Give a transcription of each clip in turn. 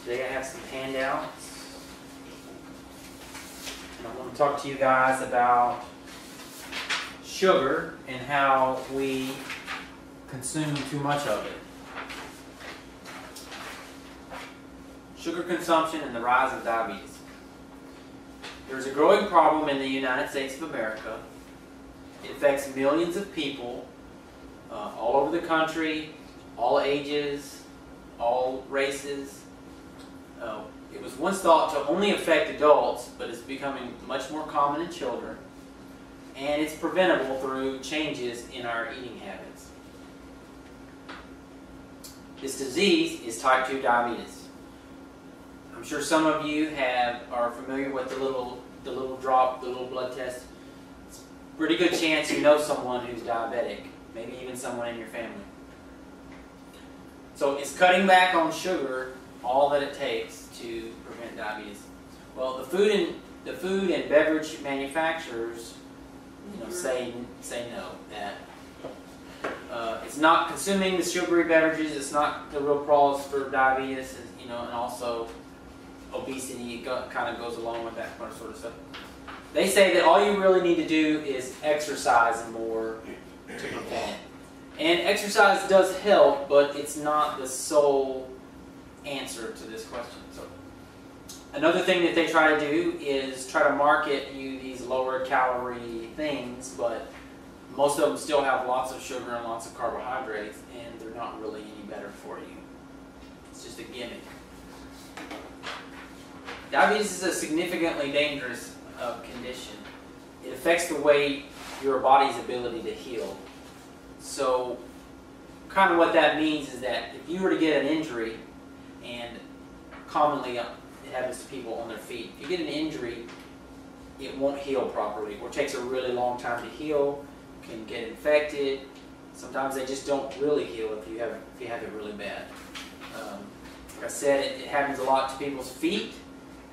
Today I have some handouts, and I want to talk to you guys about sugar and how we consume too much of it. Sugar consumption and the rise of diabetes. There's a growing problem in the United States of America. It affects millions of people all over the country, all ages, all races. It was once thought to only affect adults, but it's becoming much more common in children, and it's preventable through changes in our eating habits. This disease is type 2 diabetes. I'm sure some of you are familiar with the little blood test. It's a pretty good chance you know someone who's diabetic, maybe even someone in your family. So is cutting back on sugar all that it takes to prevent diabetes? Well, the food and beverage manufacturers, say no. That it's not consuming the sugary beverages. It's not the real cause for diabetes. And also obesity kind of goes along with that sort of stuff. They say that all you really need to do is exercise more to prevent it. And exercise does help, but it's not the sole answer to this question. So, another thing that they try to do is try to market you these lower calorie things, but most of them still have lots of sugar and lots of carbohydrates, and they're not really any better for you. It's just a gimmick. Diabetes is a significantly dangerous condition. It affects the way your body's ability to heal. So, kind of what that means is that if you were to get an injury, and commonly it happens to people on their feet, if you get an injury, it won't heal properly, or it takes a really long time to heal, can get infected. Sometimes they just don't really heal if you have it really bad. Like I said, it happens a lot to people's feet,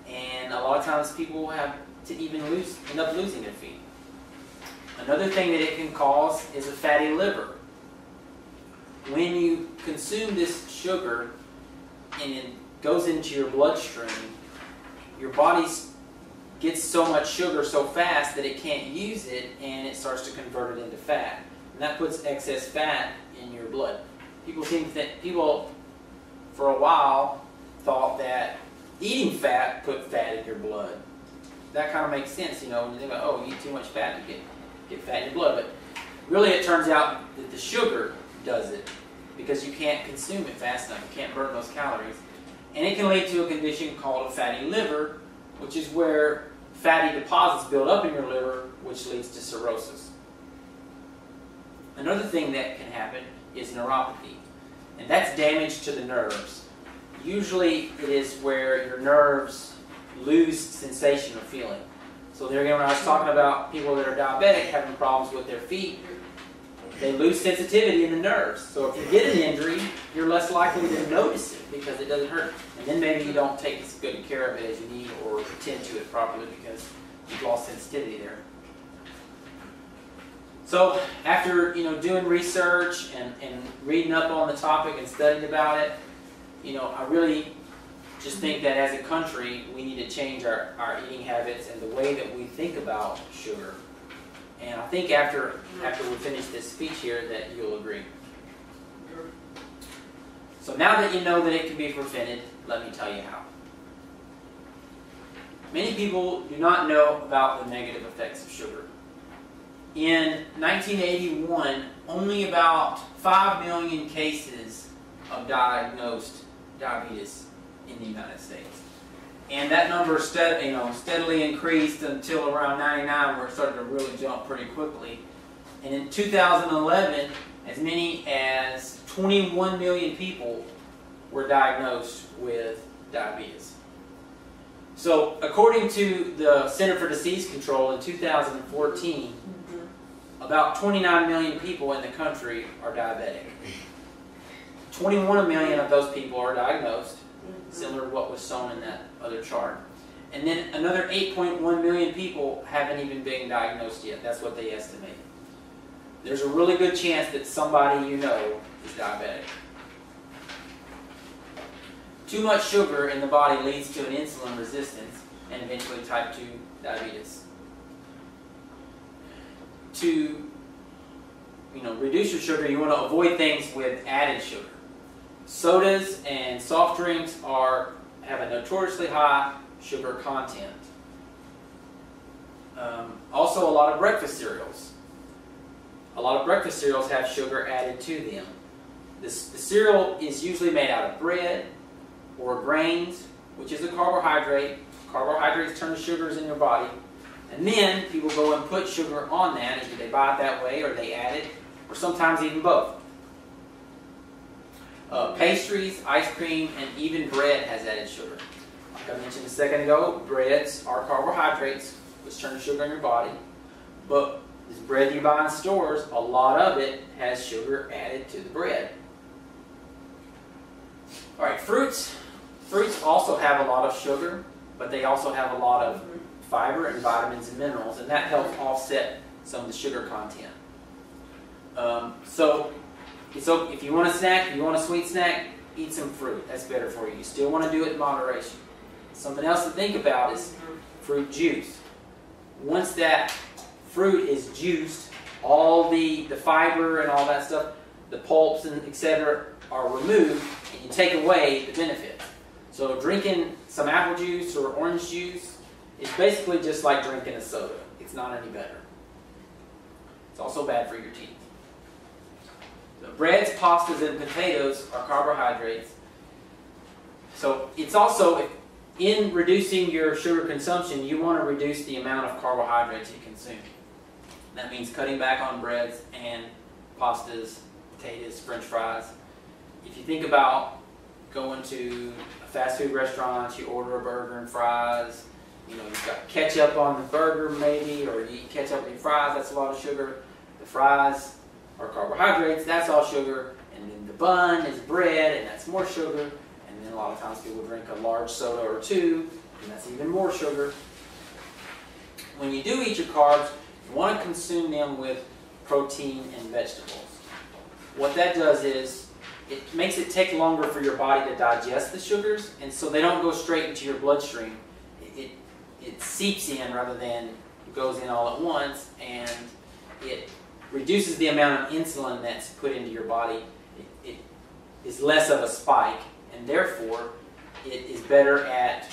and a lot of times people have to even end up losing their feet. Another thing that it can cause is a fatty liver. When you consume this sugar and it goes into your bloodstream, your body gets so much sugar so fast that it can't use it, and it starts to convert it into fat. And that puts excess fat in your blood. People for a while thought that eating fat put fat in your blood. That kind of makes sense, when you think about, oh, you eat too much fat, you get fat in your blood. But really it turns out that the sugar does it, because you can't consume it fast enough. You can't burn those calories. And it can lead to a condition called a fatty liver, which is where fatty deposits build up in your liver, which leads to cirrhosis. Another thing that can happen is neuropathy, and that's damage to the nerves. Usually it is where your nerves lose sensation or feeling. So there again, when I was talking about people that are diabetic having problems with their feet, they lose sensitivity in the nerves. So if you get an injury, you're less likely to notice it because it doesn't hurt. And then maybe you don't take as good care of it as you need or attend to it properly because you've lost sensitivity there. So after doing research and reading up on the topic and studying about it, I really just think that as a country we need to change our eating habits and the way that we think about sugar. And I think after we finish this speech here that you'll agree. So now that you know that it can be prevented, let me tell you how. Many people do not know about the negative effects of sugar. In 1981, only about 5 million cases of diagnosed diabetes in the United States. And that number steadily increased until around 99, where it started to really jump pretty quickly. And in 2011, as many as 21 million people were diagnosed with diabetes. So according to the Center for Disease Control in 2014, about 29 million people in the country are diabetic. 21 million of those people are diagnosed, similar to what was shown in that other chart. And then another 8.1 million people haven't even been diagnosed yet. That's what they estimate. There's a really good chance that somebody you know is diabetic. too much sugar in the body leads to an insulin resistance and eventually type 2 diabetes. To reduce your sugar, you want to avoid things with added sugar. Sodas and soft drinks have a notoriously high sugar content. Also, a lot of breakfast cereals. A lot of breakfast cereals have sugar added to them. The cereal is usually made out of bread or grains, which is a carbohydrate. Carbohydrates turn to sugars in your body. And then people go and put sugar on that. Either they buy it that way or they add it, or sometimes even both. Pastries, ice cream, and even bread has added sugar. Like I mentioned a second ago, breads are carbohydrates which turn to sugar in your body. But this bread you buy in stores, a lot of it has sugar added to the bread. Alright, fruits. Fruits also have a lot of sugar, but they also have a lot of fiber and vitamins and minerals, and that helps offset some of the sugar content. So if you want a snack, if you want a sweet snack, eat some fruit. That's better for you. You still want to do it in moderation. Something else to think about is fruit juice. Once that fruit is juiced, all the fiber and all that stuff, the pulps and etc. are removed, and you take away the benefit. So drinking some apple juice or orange juice is basically just like drinking a soda. It's not any better. It's also bad for your teeth. So breads, pastas, and potatoes are carbohydrates. So it's also, in reducing your sugar consumption, you want to reduce the amount of carbohydrates you consume. That means cutting back on breads and pastas, potatoes, french fries. If you think about going to a fast food restaurant, you order a burger and fries, you've got ketchup on the burger maybe, or you eat ketchup in your fries, that's a lot of sugar. The fries are carbohydrates, that's all sugar. And then the bun is bread, and that's more sugar. And then a lot of times people drink a large soda or two, and that's even more sugar. When you do eat your carbs, you want to consume them with protein and vegetables. What that does is, it makes it take longer for your body to digest the sugars, and so they don't go straight into your bloodstream. It seeps in rather than goes in all at once, and it reduces the amount of insulin that's put into your body. It is less of a spike, and therefore it is better at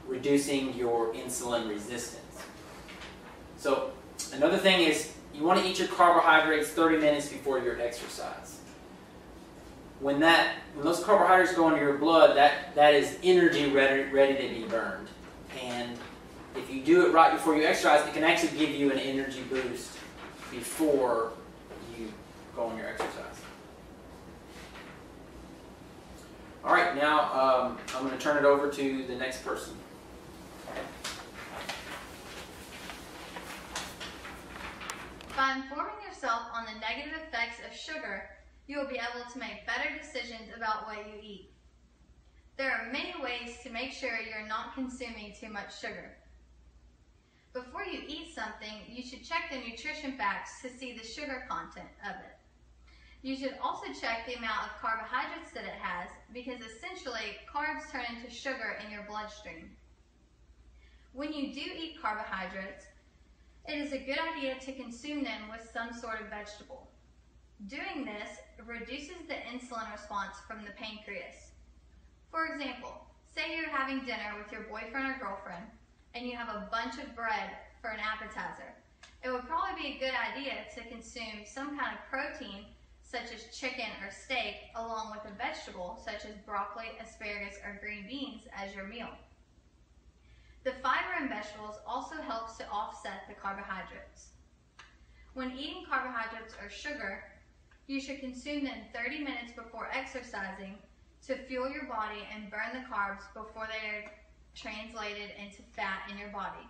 reducing your insulin resistance. So another thing is, you want to eat your carbohydrates 30 minutes before your exercise. When those carbohydrates go into your blood, that is energy ready to be burned. And if you do it right before you exercise, it can actually give you an energy boost before you go on your exercise. All right, now I'm going to turn it over to the next person. By informing yourself on the negative effects of sugar, you will be able to make better decisions about what you eat. There are many ways to make sure you're not consuming too much sugar. Before you eat something, you should check the nutrition facts to see the sugar content of it. You should also check the amount of carbohydrates that it has, because essentially carbs turn into sugar in your bloodstream. When you do eat carbohydrates, it is a good idea to consume them with some sort of vegetable. Doing this reduces the insulin response from the pancreas. For example, say you're having dinner with your boyfriend or girlfriend and you have a bunch of bread for an appetizer. It would probably be a good idea to consume some kind of protein such as chicken or steak along with a vegetable such as broccoli, asparagus, or green beans as your meal. The fiber in vegetables also helps to offset the carbohydrates. When eating carbohydrates or sugar, you should consume them 30 minutes before exercising to fuel your body and burn the carbs before they are translated into fat in your body.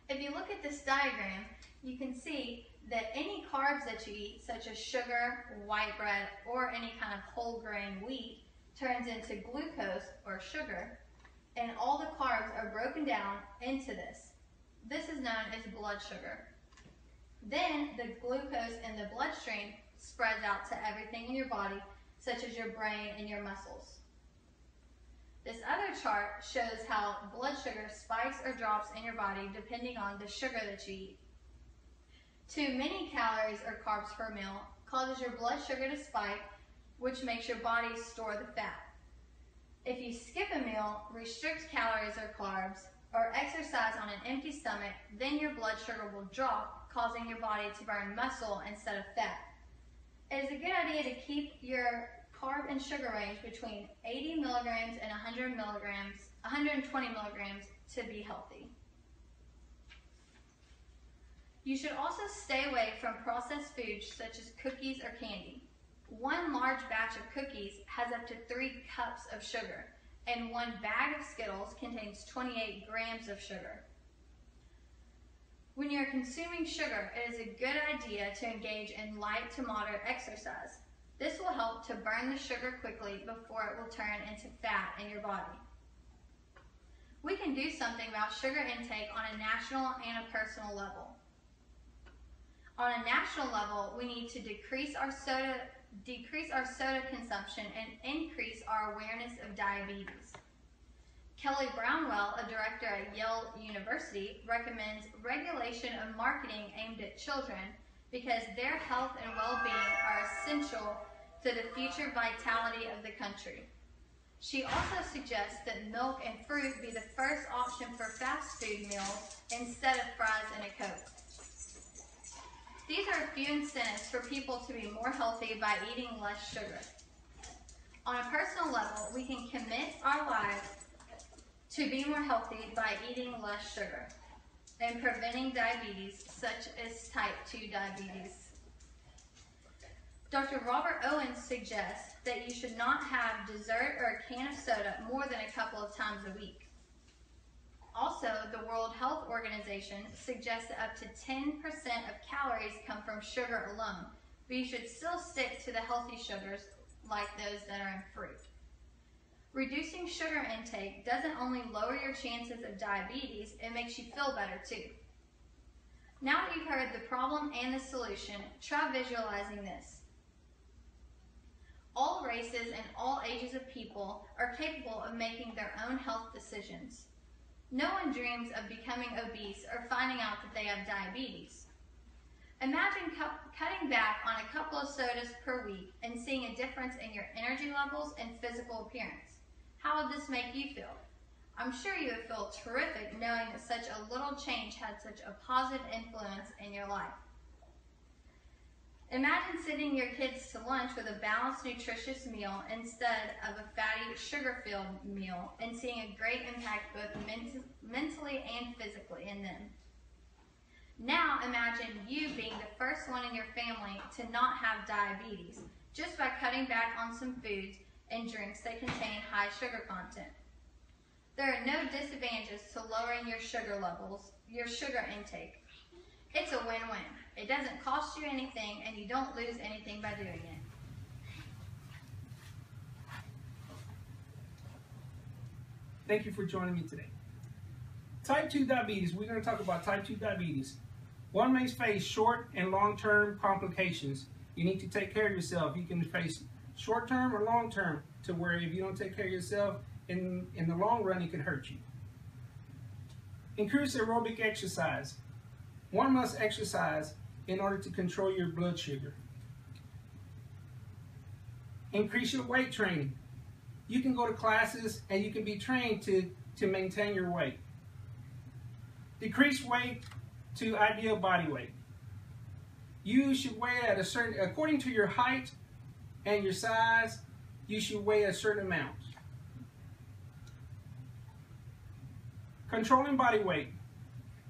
If you look at this diagram, you can see that any carbs that you eat, such as sugar, white bread, or any kind of whole grain wheat, turns into glucose or sugar, and all the carbs are broken down into this. This is known as blood sugar. Then the glucose in the bloodstream spreads out to everything in your body, such as your brain and your muscles. This other chart shows how blood sugar spikes or drops in your body depending on the sugar that you eat. Too many calories or carbs per meal causes your blood sugar to spike, which makes your body store the fat. If you skip a meal, restrict calories or carbs, or exercise on an empty stomach, then your blood sugar will drop, causing your body to burn muscle instead of fat. It is a good idea to keep your carb and sugar range between 80 milligrams and 120 milligrams to be healthy. You should also stay away from processed foods such as cookies or candy. One large batch of cookies has up to 3 cups of sugar, and one bag of Skittles contains 28 grams of sugar. When you're consuming sugar, it is a good idea to engage in light to moderate exercise. This will help to burn the sugar quickly before it will turn into fat in your body. We can do something about sugar intake on a national and a personal level. On a national level, we need to decrease our soda consumption and increase our awareness of diabetes. Kelly Brownwell, a director at Yale University, recommends regulation of marketing aimed at children because their health and well-being are essential to the future vitality of the country. She also suggests that milk and fruit be the first option for fast food meals instead of fries and a Coke. These are a few incentives for people to be more healthy by eating less sugar. On a personal level, we can commit our lives to be more healthy by eating less sugar and preventing diabetes, such as type 2 diabetes. Dr. Robert Owens suggests that you should not have dessert or a can of soda more than a couple of times a week. Also, the World Health Organization suggests that up to 10% of calories come from sugar alone, but you should still stick to the healthy sugars like those that are in fruit. Reducing sugar intake doesn't only lower your chances of diabetes, it makes you feel better too. Now that you've heard the problem and the solution, try visualizing this. All races and all ages of people are capable of making their own health decisions. No one dreams of becoming obese or finding out that they have diabetes. Imagine cutting back on a couple of sodas per week and seeing a difference in your energy levels and physical appearance. How would this make you feel? I'm sure you would feel terrific knowing that such a little change had such a positive influence in your life. Imagine sitting your kids to lunch with a balanced, nutritious meal instead of a fatty, sugar-filled meal and seeing a great impact both mentally and physically in them. Now imagine you being the first one in your family to not have diabetes just by cutting back on some foods and drinks that contain high sugar content. There are no disadvantages to lowering your sugar levels, your sugar intake. It's a win-win. It doesn't cost you anything and you don't lose anything by doing it. Thank you for joining me today. Type 2 diabetes, we're going to talk about type 2 diabetes. One may face short and long-term complications. You need to take care of yourself. You can face short-term or long-term to where if you don't take care of yourself, in the long run, it can hurt you. Increase aerobic exercise. One must exercise in order to control your blood sugar. Increase your weight training. You can go to classes and you can be trained to maintain your weight. Decrease weight to ideal body weight. You should weigh at a certain, according to your height and your size, you should weigh a certain amount. Controlling body weight.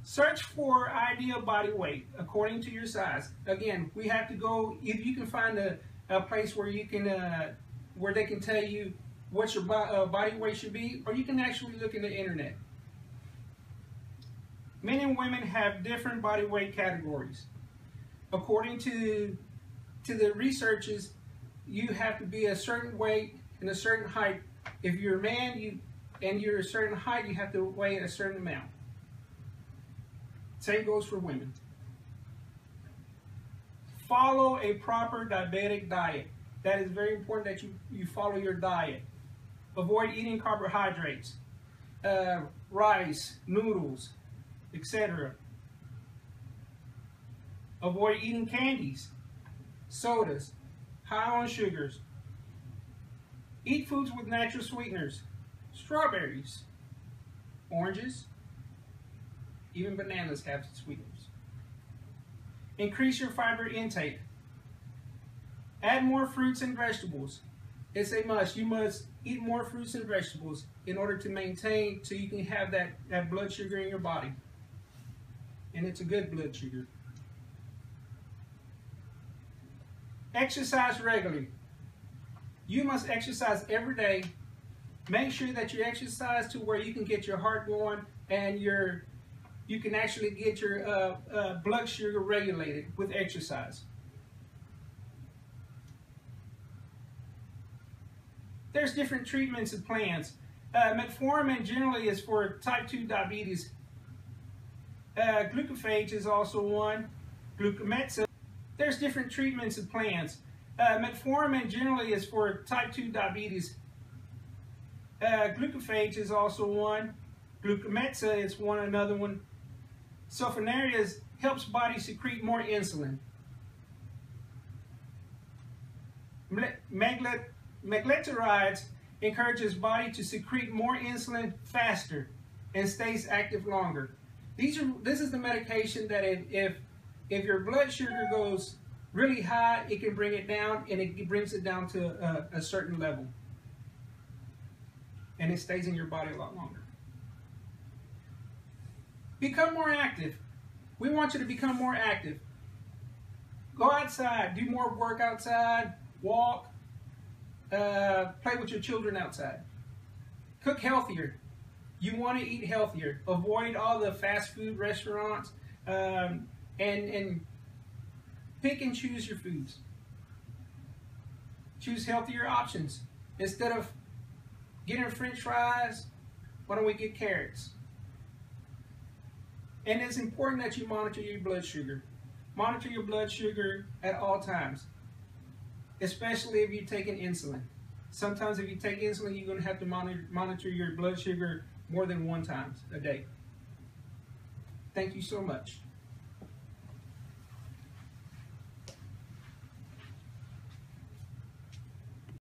Search for ideal body weight according to your size. Again, we have to go, if you can find a place where you can, where they can tell you what your body weight should be, or you can actually look in the internet. Men and women have different body weight categories. According to the researchers, you have to be a certain weight and a certain height. If you're a man and you're a certain height, you have to weigh a certain amount. Same goes for women. Follow a proper diabetic diet. That is very important that you follow your diet. Avoid eating carbohydrates, rice, noodles, etc. Avoid eating candies, sodas, high on sugars. Eat foods with natural sweeteners, strawberries, oranges, even bananas have sweeteners. Increase your fiber intake. Add more fruits and vegetables. It's a must. You must eat more fruits and vegetables in order to maintain, so you can have that blood sugar in your body. And it's a good blood sugar. Exercise regularly. You must exercise every day. Make sure that you exercise to where you can get your heart going and you can actually get your blood sugar regulated with exercise. There's different treatments and plans. Metformin generally is for type 2 diabetes. Glucophage is also one. Glucometza. There's different treatments and plans. Metformin generally is for type 2 diabetes. Glucophage is also one. Glucometza is another one. Sulfonylurea helps body secrete more insulin. Meglitarides encourages body to secrete more insulin faster and stays active longer. This is the medication that if your blood sugar goes really high, it can bring it down, and it brings it down to a certain level. And it stays in your body a lot longer. Become more active. We want you to become more active. Go outside, do more work outside, walk, play with your children outside. Cook healthier. You want to eat healthier. Avoid all the fast food restaurants, and pick and choose your foods. Choose healthier options. Instead of getting French fries, why don't we get carrots? And it's important that you monitor your blood sugar. Monitor your blood sugar at all times, especially if you're taking insulin. Sometimes if you take insulin, you're going to have to monitor your blood sugar more than one time a day. Thank you so much.